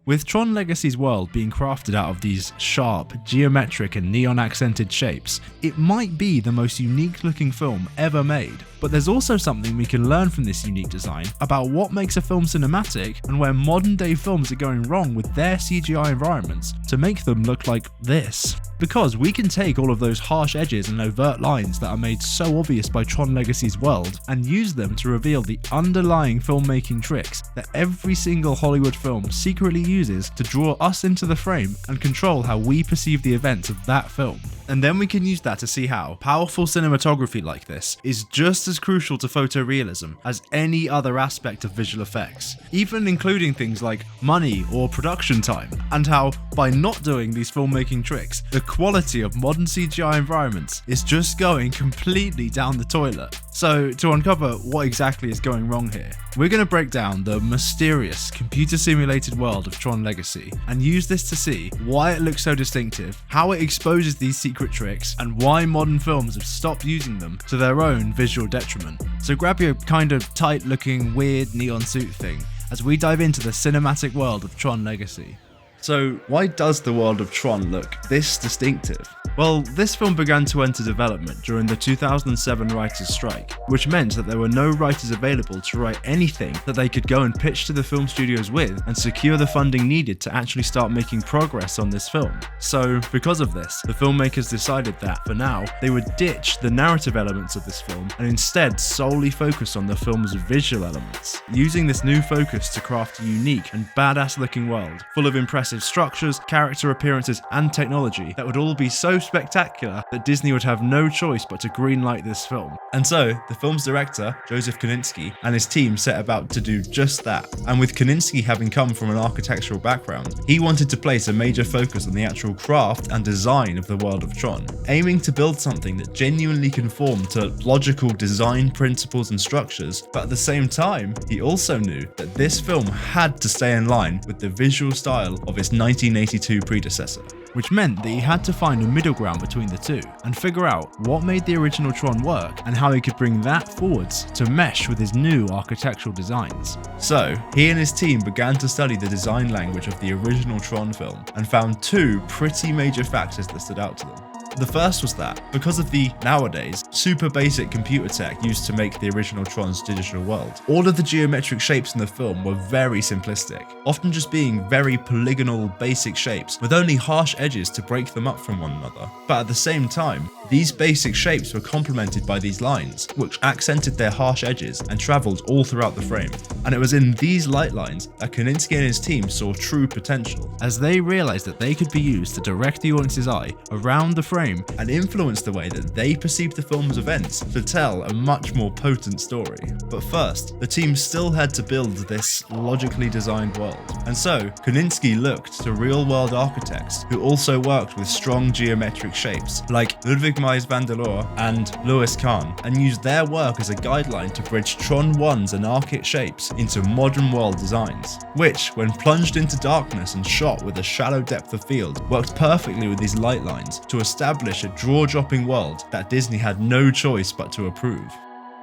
With Tron Legacy's world being crafted out of these sharp, geometric and neon-accented shapes, it might be the most unique looking film ever made. But there's also something we can learn from this unique design about what makes a film cinematic and where modern day films are going wrong with their CGI environments to make them look like this. Because we can take all of those harsh edges and overt lines that are made so obvious by Tron Legacy's world and use them to reveal the underlying filmmaking tricks that every single Hollywood film secretly uses to draw us into the frame and control how we perceive the events of that film. And then we can use that to see how powerful cinematography like this is just as crucial to photorealism as any other aspect of visual effects, even including things like money or production time, and how by not doing these filmmaking tricks, the quality of modern CGI environments is just going completely down the toilet. So to uncover what exactly is going wrong here, we're going to break down the mysterious computer simulated world of Tron Legacy and use this to see why it looks so distinctive, how it exposes these secret tricks, and why modern films have stopped using them to their own visual detriment. So grab your kind of tight looking weird neon suit thing as we dive into the cinematic world of Tron Legacy. So why does the world of Tron look this distinctive? Well, this film began to enter development during the 2007 writers' strike, which meant that there were no writers available to write anything that they could go and pitch to the film studios with and secure the funding needed to actually start making progress on this film. So, because of this, the filmmakers decided that, for now, they would ditch the narrative elements of this film and instead solely focus on the film's visual elements, using this new focus to craft a unique and badass-looking world, full of impressive structures, character appearances, and technology that would all be so spectacular that Disney would have no choice but to greenlight this film. And so, the film's director, Joseph Kosinski, and his team set about to do just that. And with Kosinski having come from an architectural background, he wanted to place a major focus on the actual craft and design of the world of Tron, aiming to build something that genuinely conformed to logical design principles and structures, but at the same time, he also knew that this film had to stay in line with the visual style of its 1982 predecessor, which meant that he had to find a middle ground between the two and figure out what made the original Tron work and how he could bring that forwards to mesh with his new architectural designs. So, he and his team began to study the design language of the original Tron film and found two pretty major factors that stood out to them. The first was that, because of the, nowadays, super basic computer tech used to make the original Tron's digital world, all of the geometric shapes in the film were very simplistic, often just being very polygonal, basic shapes with only harsh edges to break them up from one another. But at the same time, these basic shapes were complemented by these lines, which accented their harsh edges and travelled all throughout the frame. And it was in these light lines that Kosinski and his team saw true potential, as they realised that they could be used to direct the audience's eye around the frame and influence the way that they perceive the film's events to tell a much more potent story. But first, the team still had to build this logically designed world. And so, Kosinski looked to real-world architects who also worked with strong geometric shapes, like Ludwig Mies van der Rohe and Louis Kahn, and used their work as a guideline to bridge Tron 1's anarchic shapes into modern world designs, which, when plunged into darkness and shot with a shallow depth of field, worked perfectly with these light lines to establish a jaw-dropping world that Disney had no choice but to approve.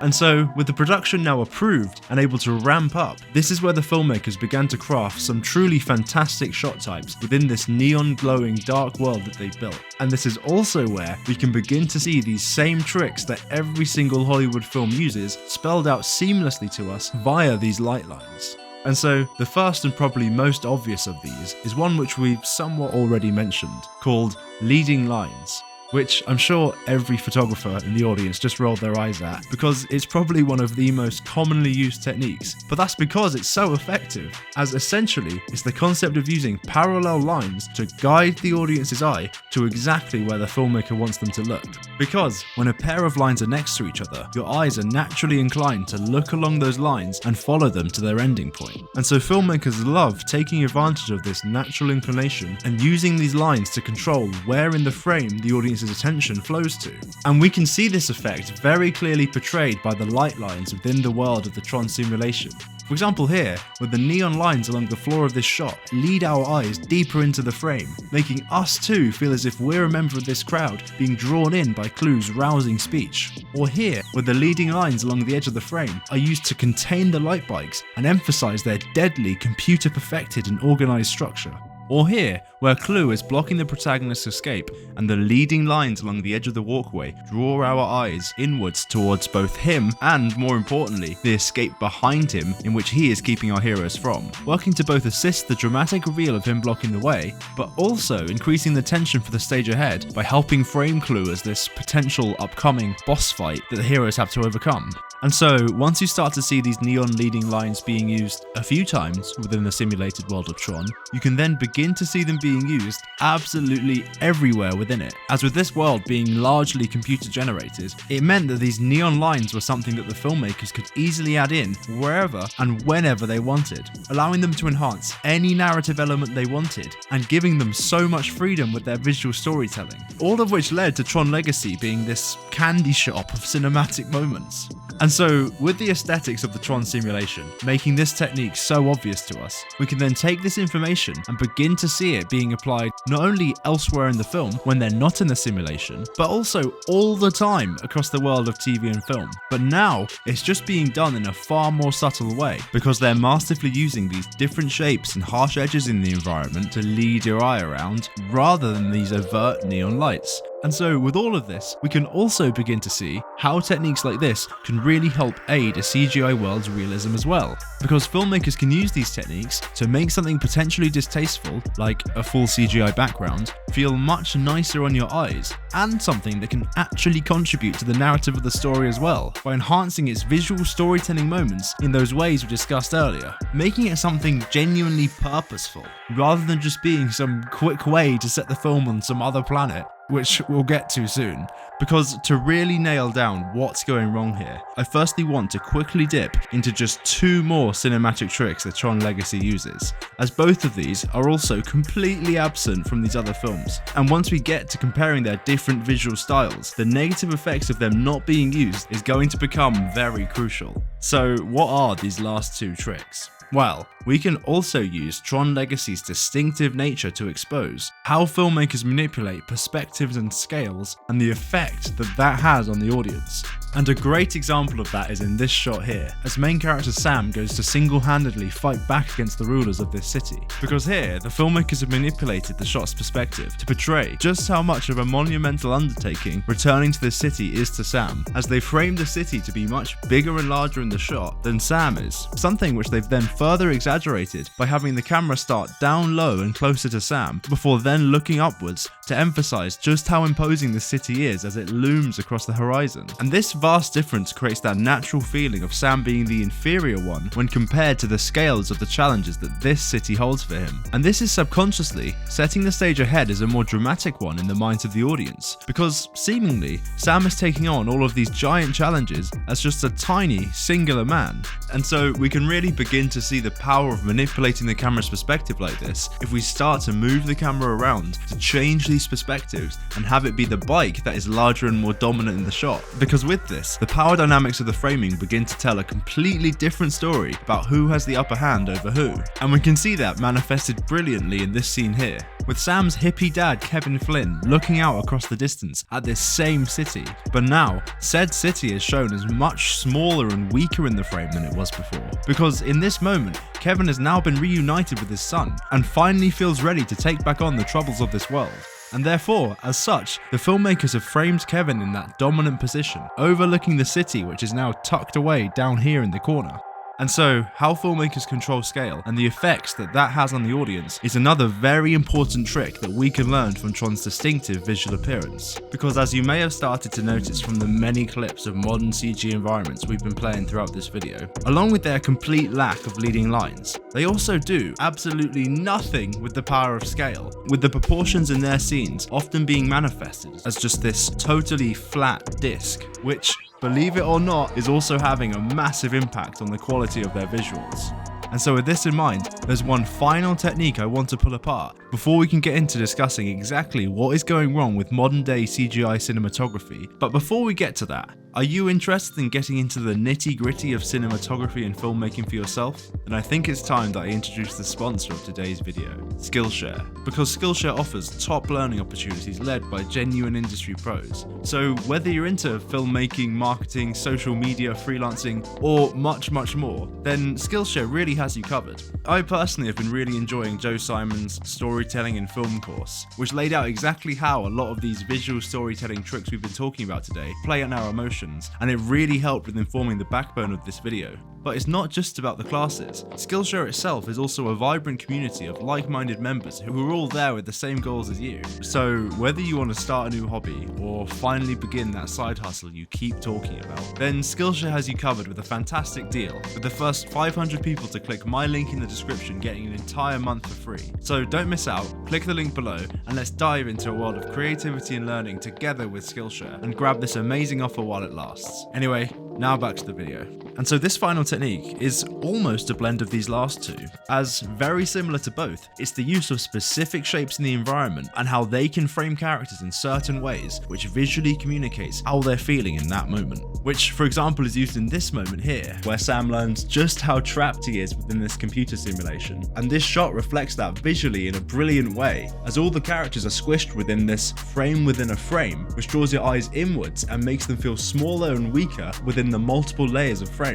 And so, with the production now approved and able to ramp up, this is where the filmmakers began to craft some truly fantastic shot types within this neon-glowing dark world that they built. And this is also where we can begin to see these same tricks that every single Hollywood film uses spelled out seamlessly to us via these light lines. And so, the first and probably most obvious of these is one which we've somewhat already mentioned, called leading lines, which I'm sure every photographer in the audience just rolled their eyes at, because it's probably one of the most commonly used techniques. But that's because it's so effective, as essentially it's the concept of using parallel lines to guide the audience's eye to exactly where the filmmaker wants them to look. Because when a pair of lines are next to each other, your eyes are naturally inclined to look along those lines and follow them to their ending point. And so filmmakers love taking advantage of this natural inclination and using these lines to control where in the frame the audience's attention flows to. And we can see this effect very clearly portrayed by the light lines within the world of the Tron simulation. For example here, where the neon lines along the floor of this shot lead our eyes deeper into the frame, making us too feel as if we're a member of this crowd being drawn in by Clue's rousing speech. Or here, where the leading lines along the edge of the frame are used to contain the light bikes and emphasize their deadly, computer-perfected and organized structure. Or here, where Clue is blocking the protagonist's escape and the leading lines along the edge of the walkway draw our eyes inwards towards both him and, more importantly, the escape behind him in which he is keeping our heroes from, working to both assist the dramatic reveal of him blocking the way, but also increasing the tension for the stage ahead by helping frame Clue as this potential upcoming boss fight that the heroes have to overcome. And so, once you start to see these neon leading lines being used a few times within the simulated world of Tron, you can then begin to see them being used absolutely everywhere within it. As with this world being largely computer generated, it meant that these neon lines were something that the filmmakers could easily add in wherever and whenever they wanted, allowing them to enhance any narrative element they wanted and giving them so much freedom with their visual storytelling. All of which led to Tron Legacy being this candy shop of cinematic moments. And so, with the aesthetics of the Tron simulation making this technique so obvious to us, we can then take this information and begin to see it being applied not only elsewhere in the film when they're not in the simulation, but also all the time across the world of TV and film. But now, it's just being done in a far more subtle way, because they're masterfully using these different shapes and harsh edges in the environment to lead your eye around, rather than these overt neon lights. And so with all of this, we can also begin to see how techniques like this can really help aid a CGI world's realism as well, because filmmakers can use these techniques to make something potentially distasteful, like a full CGI background, feel much nicer on your eyes, and something that can actually contribute to the narrative of the story as well, by enhancing its visual storytelling moments in those ways we discussed earlier, making it something genuinely purposeful, rather than just being some quick way to set the film on some other planet, which we'll get to soon. Because to really nail down what's going wrong here, I firstly want to quickly dip into just two more cinematic tricks that Tron Legacy uses, as both of these are also completely absent from these other films. And once we get to comparing their different visual styles, the negative effects of them not being used is going to become very crucial. So what are these last two tricks? Well, we can also use Tron Legacy's distinctive nature to expose how filmmakers manipulate perspectives and scales and the effect that that has on the audience. And a great example of that is in this shot here, as main character Sam goes to single-handedly fight back against the rulers of this city. Because here, the filmmakers have manipulated the shot's perspective to portray just how much of a monumental undertaking returning to this city is to Sam, as they framed the city to be much bigger and larger in the shot than Sam is, something which they've then further exaggerated by having the camera start down low and closer to Sam, before then looking upwards to emphasize just how imposing the city is as it looms across the horizon. And this vast difference creates that natural feeling of Sam being the inferior one when compared to the scales of the challenges that this city holds for him. And this is subconsciously setting the stage ahead as a more dramatic one in the minds of the audience, because seemingly Sam is taking on all of these giant challenges as just a tiny singular man. And so we can really begin to see the power of manipulating the camera's perspective like this if we start to move the camera around to change these perspectives and have it be the bike that is larger and more dominant in the shot. Because with this, the power dynamics of the framing begin to tell a completely different story about who has the upper hand over who. And we can see that manifested brilliantly in this scene here, with Sam's hippie dad Kevin Flynn looking out across the distance at this same city. But now, said city is shown as much smaller and weaker in the frame than it was before, because in this moment, Kevin has now been reunited with his son and finally feels ready to take back on the troubles of this world. And therefore, as such, the filmmakers have framed Kevin in that dominant position, overlooking the city which is now tucked away down here in the corner. And so, how filmmakers control scale and the effects that that has on the audience is another very important trick that we can learn from Tron's distinctive visual appearance. Because as you may have started to notice from the many clips of modern CG environments we've been playing throughout this video, along with their complete lack of leading lines, they also do absolutely nothing with the power of scale, with the proportions in their scenes often being manifested as just this totally flat disc, which, believe it or not, is also having a massive impact on the quality of their visuals. And so with this in mind, there's one final technique I want to pull apart before we can get into discussing exactly what is going wrong with modern day CGI cinematography. But before we get to that, are you interested in getting into the nitty-gritty of cinematography and filmmaking for yourself? Then I think it's time that I introduce the sponsor of today's video, Skillshare. Because Skillshare offers top learning opportunities led by genuine industry pros. So whether you're into filmmaking, marketing, social media, freelancing, or much more, then Skillshare really has you covered. I personally have been really enjoying Joe Simon's storytelling and film course, which laid out exactly how a lot of these visual storytelling tricks we've been talking about today play on our emotions, and it really helped with informing the backbone of this video. But it's not just about the classes. Skillshare itself is also a vibrant community of like-minded members who are all there with the same goals as you. So whether you want to start a new hobby or finally begin that side hustle you keep talking about, then Skillshare has you covered with a fantastic deal, with the first 500 people to click my link in the description getting an entire month for free. So don't miss out, click the link below, and let's dive into a world of creativity and learning together with Skillshare and grab this amazing offer while it lasts. Anyway, now back to the video. And so this final technique is almost a blend of these last two, as very similar to both, it's the use of specific shapes in the environment and how they can frame characters in certain ways, which visually communicates how they're feeling in that moment. Which, for example, is used in this moment here, where Sam learns just how trapped he is within this computer simulation. And this shot reflects that visually in a brilliant way, as all the characters are squished within this frame within a frame, which draws your eyes inwards and makes them feel smaller and weaker within the multiple layers of frames.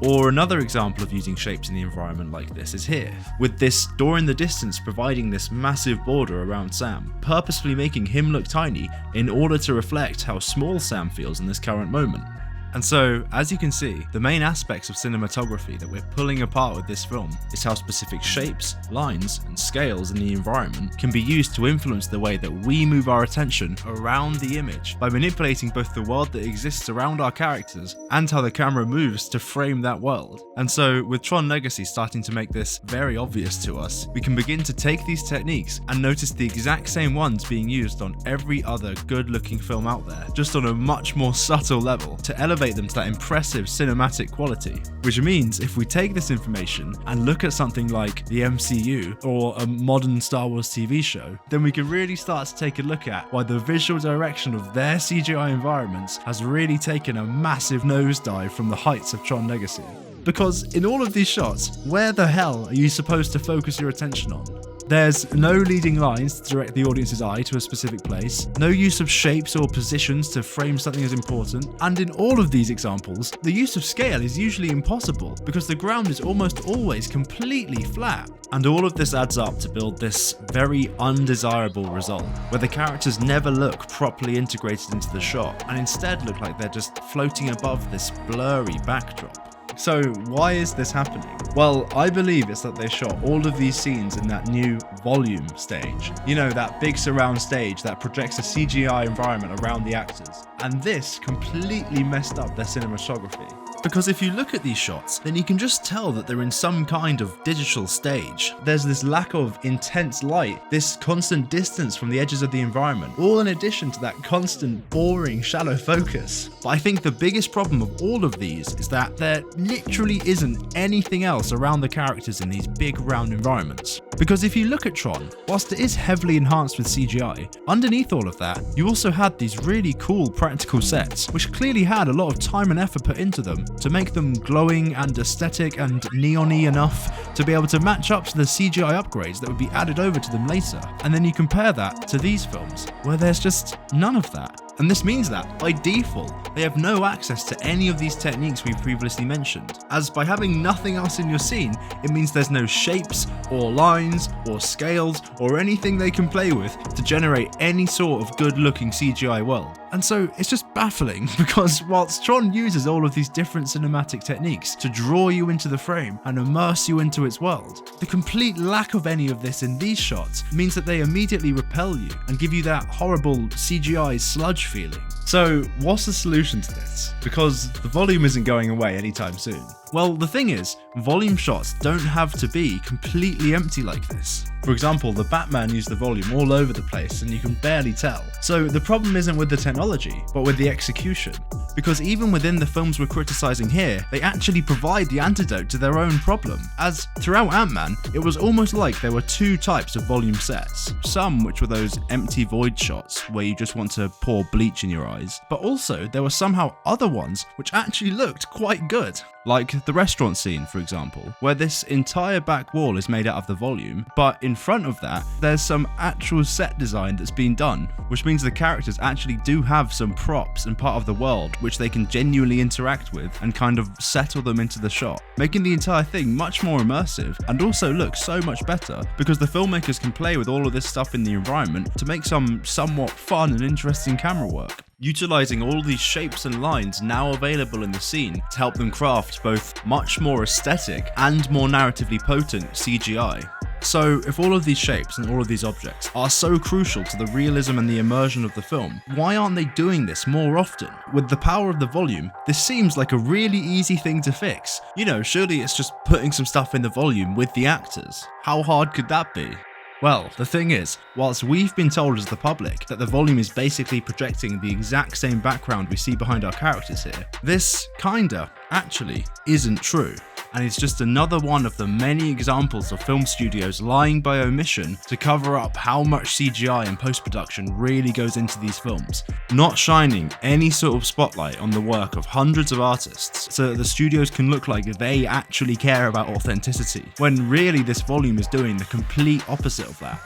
Or another example of using shapes in the environment like this is here, with this door in the distance providing this massive border around Sam, purposefully making him look tiny in order to reflect how small Sam feels in this current moment. And so, as you can see, the main aspects of cinematography that we're pulling apart with this film is how specific shapes, lines, and scales in the environment can be used to influence the way that we move our attention around the image by manipulating both the world that exists around our characters and how the camera moves to frame that world. And so, with Tron Legacy starting to make this very obvious to us, we can begin to take these techniques and notice the exact same ones being used on every other good-looking film out there, just on a much more subtle level, to elevate them to that impressive cinematic quality. Which means if we take this information and look at something like the MCU or a modern Star Wars TV show, then we can really start to take a look at why the visual direction of their CGI environments has really taken a massive nosedive from the heights of Tron Legacy. Because in all of these shots, where the hell are you supposed to focus your attention on? There's no leading lines to direct the audience's eye to a specific place, no use of shapes or positions to frame something as important, and in all of these examples, the use of scale is usually impossible because the ground is almost always completely flat. And all of this adds up to build this very undesirable result, where the characters never look properly integrated into the shot, and instead look like they're just floating above this blurry backdrop. So why is this happening? Well, I believe it's that they shot all of these scenes in that new volume stage. You know, that big surround stage that projects a CGI environment around the actors. And this completely messed up their cinematography. Because if you look at these shots, then you can just tell that they're in some kind of digital stage. There's this lack of intense light, this constant distance from the edges of the environment, all in addition to that constant, boring, shallow focus. But I think the biggest problem of all of these is that there literally isn't anything else around the characters in these big round environments. Because if you look at Tron, whilst it is heavily enhanced with CGI, underneath all of that, you also had these really cool practical sets, which clearly had a lot of time and effort put into them to make them glowing and aesthetic and neon-y enough to be able to match up to the CGI upgrades that would be added over to them later. And then you compare that to these films, where there's just none of that. And this means that, by default, they have no access to any of these techniques we previously mentioned, as by having nothing else in your scene, it means there's no shapes, or lines, or scales, or anything they can play with to generate any sort of good-looking CGI world. And so it's just baffling, because whilst Tron uses all of these different cinematic techniques to draw you into the frame and immerse you into its world, the complete lack of any of this in these shots means that they immediately repel you and give you that horrible CGI sludge feeling. So what's the solution to this? Because the volume isn't going away anytime soon. Well, the thing is, volume shots don't have to be completely empty like this. For example, the Batman used the volume all over the place and you can barely tell. So the problem isn't with the technology, but with the execution. because even within the films we're criticizing here, they actually provide the antidote to their own problem. As throughout Ant-Man, it was almost like there were two types of volume sets. Some which were those empty void shots where you just want to pour bleach in your eyes, but also there were somehow other ones which actually looked quite good. Like the restaurant scene, for example, where this entire back wall is made out of the volume, but in front of that, there's some actual set design that's been done, which means the characters actually do have some props and part of the world which they can genuinely interact with and kind of settle them into the shot, making the entire thing much more immersive and also look so much better because the filmmakers can play with all of this stuff in the environment to make some somewhat fun and interesting camera work, utilizing all these shapes and lines now available in the scene to help them craft both much more aesthetic and more narratively potent CGI. So if all of these shapes and all of these objects are so crucial to the realism and the immersion of the film, why aren't they doing this more often? With the power of the volume, this seems like a really easy thing to fix. You know, surely it's just putting some stuff in the volume with the actors. How hard could that be? Well, the thing is, whilst we've been told as the public that the volume is basically projecting the exact same background we see behind our characters here, this kinda, actually, isn't true. And it's just another one of the many examples of film studios lying by omission to cover up how much CGI and post-production really goes into these films, not shining any sort of spotlight on the work of hundreds of artists so that the studios can look like they actually care about authenticity, when really this volume is doing the complete opposite of that.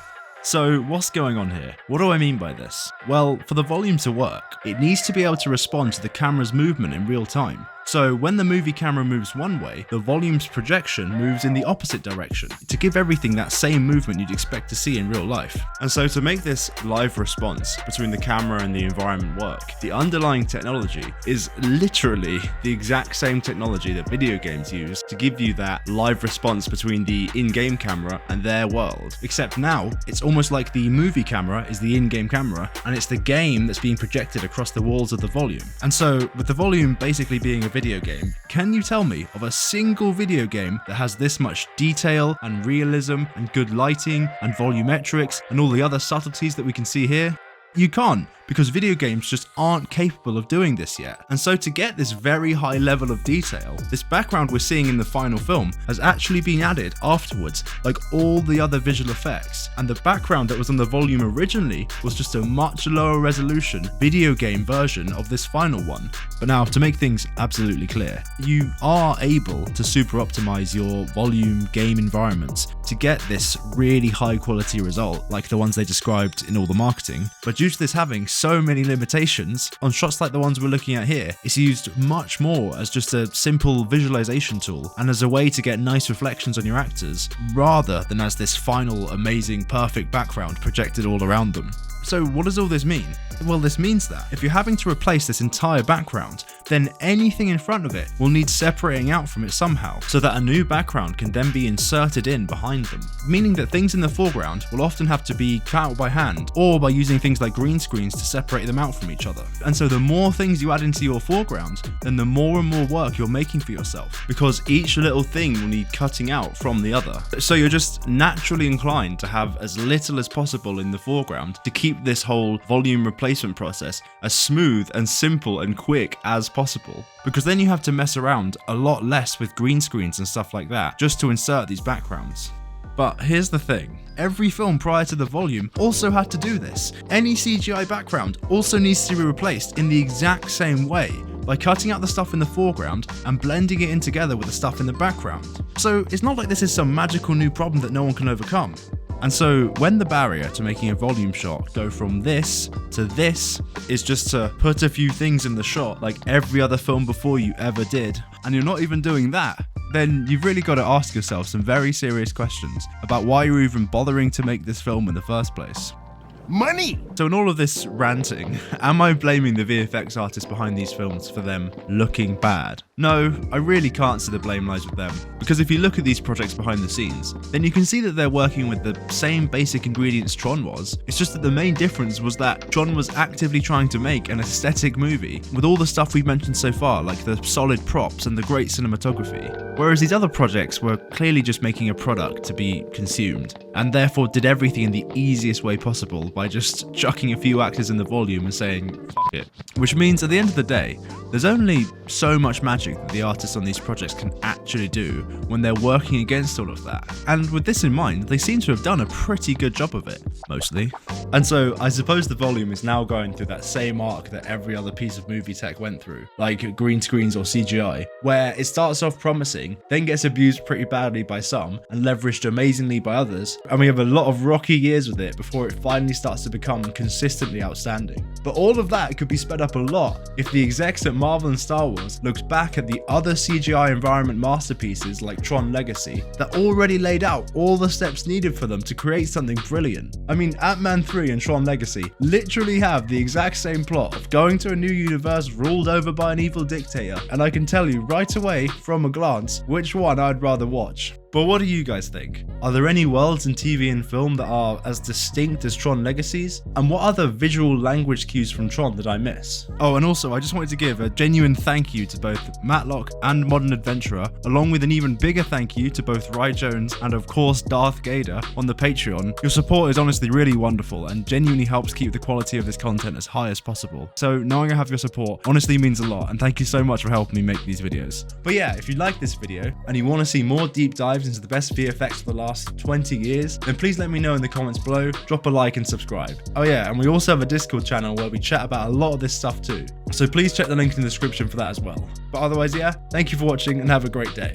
So what's going on here? What do I mean by this? Well, for the volume to work, it needs to be able to respond to the camera's movement in real time. So when the movie camera moves one way, the volume's projection moves in the opposite direction to give everything that same movement you'd expect to see in real life. And so to make this live response between the camera and the environment work, the underlying technology is literally the exact same technology that video games use to give you that live response between the in-game camera and their world. Except now, it's almost like the movie camera is the in-game camera and it's the game that's being projected across the walls of the volume. And so with the volume basically being a video game, can you tell me of a single video game that has this much detail and realism and good lighting and volumetrics and all the other subtleties that we can see here? You can't, because video games just aren't capable of doing this yet. And so to get this very high level of detail, this background we're seeing in the final film has actually been added afterwards, like all the other visual effects. And the background that was on the volume originally was just a much lower resolution video game version of this final one. But now, to make things absolutely clear, you are able to super optimize your volume game environments to get this really high quality result, like the ones they described in all the marketing. But due to this having so many limitations, on shots like the ones we're looking at here, it's used much more as just a simple visualization tool and as a way to get nice reflections on your actors, rather than as this final, amazing, perfect background projected all around them. So what does all this mean? Well, this means that if you're having to replace this entire background, then anything in front of it will need separating out from it somehow, so that a new background can then be inserted in behind them. Meaning that things in the foreground will often have to be cut out by hand, or by using things like green screens to separate them out from each other. And so the more things you add into your foreground, then the more and more work you're making for yourself, because each little thing will need cutting out from the other. So you're just naturally inclined to have as little as possible in the foreground to keep this whole volume replacement process as smooth and simple and quick as possible, because then you have to mess around a lot less with green screens and stuff like that just to insert these backgrounds. But here's the thing, every film prior to the volume also had to do this. Any CGI background also needs to be replaced in the exact same way, by cutting out the stuff in the foreground and blending it in together with the stuff in the background. So it's not like this is some magical new problem that no one can overcome. And so when the barrier to making a volume shot go from this to this is just to put a few things in the shot like every other film before you ever did, and you're not even doing that, then you've really got to ask yourself some very serious questions about why you're even bothering to make this film in the first place. Money! So in all of this ranting, am I blaming the VFX artists behind these films for them looking bad? No, I really can't say the blame lies with them, because if you look at these projects behind the scenes, then you can see that they're working with the same basic ingredients Tron was. It's just that the main difference was that Tron was actively trying to make an aesthetic movie with all the stuff we've mentioned so far, like the solid props and the great cinematography, whereas these other projects were clearly just making a product to be consumed, and therefore did everything in the easiest way possible by just chucking a few actors in the volume and saying, fuck it. Which means at the end of the day, there's only so much magic that the artists on these projects can actually do when they're working against all of that. And with this in mind, they seem to have done a pretty good job of it, mostly. And so I suppose the volume is now going through that same arc that every other piece of movie tech went through, like green screens or CGI, where it starts off promising, then gets abused pretty badly by some, and leveraged amazingly by others, and we have a lot of rocky years with it before it finally starts to become consistently outstanding. But all of that could be sped up a lot if the execs at Marvel and Star Wars looked back at the other CGI environment masterpieces like Tron Legacy that already laid out all the steps needed for them to create something brilliant. I mean, Ant-Man 3 and Tron Legacy literally have the exact same plot of going to a new universe ruled over by an evil dictator, and I can tell you right away from a glance which one I'd rather watch. But what do you guys think? Are there any worlds in TV and film that are as distinct as Tron Legacy's? And what other visual language cues from Tron did I miss? Oh, and also I just wanted to give a genuine thank you to both Matlock and Modern Adventurer, along with an even bigger thank you to both Rye Jones and of course Darth Gator on the Patreon. Your support is honestly really wonderful and genuinely helps keep the quality of this content as high as possible. So knowing I have your support honestly means a lot, and thank you so much for helping me make these videos. But yeah, if you like this video and you want to see more deep dives into the best VFX for the last 20 years, then please let me know in the comments below, drop a like and subscribe. Oh yeah, and we also have a Discord channel where we chat about a lot of this stuff too, so please check the link in the description for that as well. But otherwise, yeah, thank you for watching and have a great day.